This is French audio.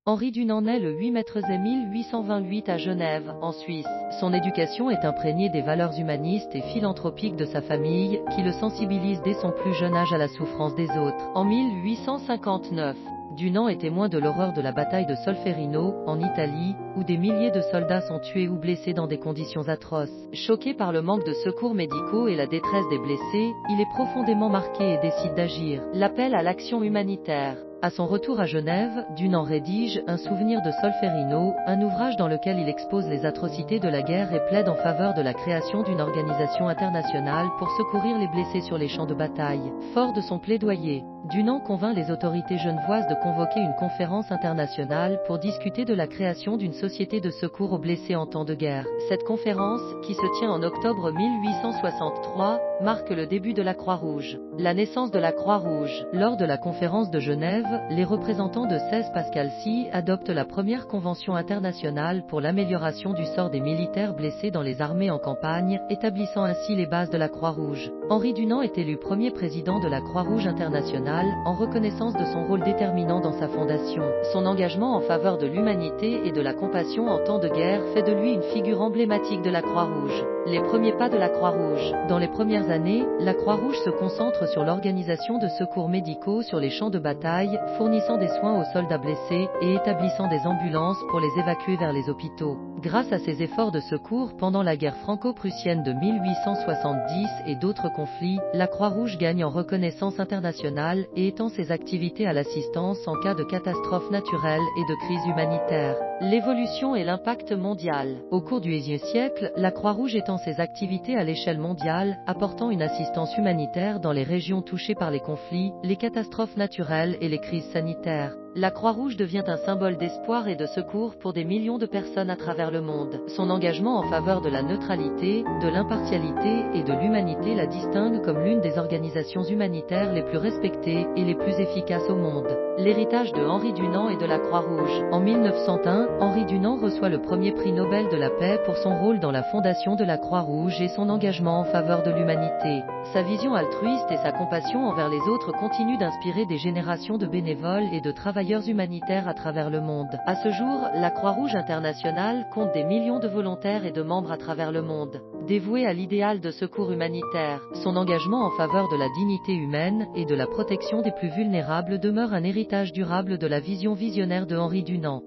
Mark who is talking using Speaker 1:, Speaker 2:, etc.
Speaker 1: Henri Dunant naît le 8 mai 1828 à Genève, en Suisse. Son éducation est imprégnée des valeurs humanistes et philanthropiques de sa famille, qui le sensibilise dès son plus jeune âge à la souffrance des autres. En 1859, Dunant est témoin de l'horreur de la bataille de Solferino, en Italie, où des milliers de soldats sont tués ou blessés dans des conditions atroces. Choqué par le manque de secours médicaux et la détresse des blessés, il est profondément marqué et décide d'agir. L'appel à l'action humanitaire. À son retour à Genève, Dunant rédige Un souvenir de Solferino, un ouvrage dans lequel il expose les atrocités de la guerre et plaide en faveur de la création d'une organisation internationale pour secourir les blessés sur les champs de bataille. Fort de son plaidoyer, Dunant convainc les autorités genevoises de convoquer une conférence internationale pour discuter de la création d'une société de secours aux blessés en temps de guerre. Cette conférence, qui se tient en octobre 1863, marque le début de la Croix-Rouge. La naissance de la Croix-Rouge. Lors de la conférence de Genève, les représentants de Sèze Pascalcy adoptent la première convention internationale pour l'amélioration du sort des militaires blessés dans les armées en campagne, établissant ainsi les bases de la Croix-Rouge. Henri Dunant est élu premier président de la Croix-Rouge internationale, en reconnaissance de son rôle déterminant dans sa fondation. Son engagement en faveur de l'humanité et de la compassion en temps de guerre fait de lui une figure emblématique de la Croix-Rouge. Les premiers pas de la Croix-Rouge. Dans les premières années, la Croix-Rouge se concentre sur l'organisation de secours médicaux sur les champs de bataille, fournissant des soins aux soldats blessés et établissant des ambulances pour les évacuer vers les hôpitaux. Grâce à ses efforts de secours pendant la guerre franco-prussienne de 1870 et d'autres conflits, la Croix-Rouge gagne en reconnaissance internationale et étend ses activités à l'assistance en cas de catastrophes naturelles et de crises humanitaires. L'évolution et l'impact mondial. Au cours du XIe siècle, la Croix-Rouge étend ses activités à l'échelle mondiale, apportant une assistance humanitaire dans les régions touchées par les conflits, les catastrophes naturelles et les crises sanitaires. La Croix-Rouge devient un symbole d'espoir et de secours pour des millions de personnes à travers le monde. Son engagement en faveur de la neutralité, de l'impartialité et de l'humanité la distingue comme l'une des organisations humanitaires les plus respectées et les plus efficaces au monde. L'héritage de Henri Dunant et de la Croix-Rouge. En 1901, Henri Dunant reçoit le premier prix Nobel de la paix pour son rôle dans la fondation de la Croix-Rouge et son engagement en faveur de l'humanité. Sa vision altruiste et sa compassion envers les autres continuent d'inspirer des générations de bénévoles et de travailleurs humanitaires à travers le monde. À ce jour, la Croix-Rouge internationale compte des millions de volontaires et de membres à travers le monde. Dévoué à l'idéal de secours humanitaire, son engagement en faveur de la dignité humaine et de la protection des plus vulnérables demeure un héritage durable de la vision visionnaire de Henri Dunant.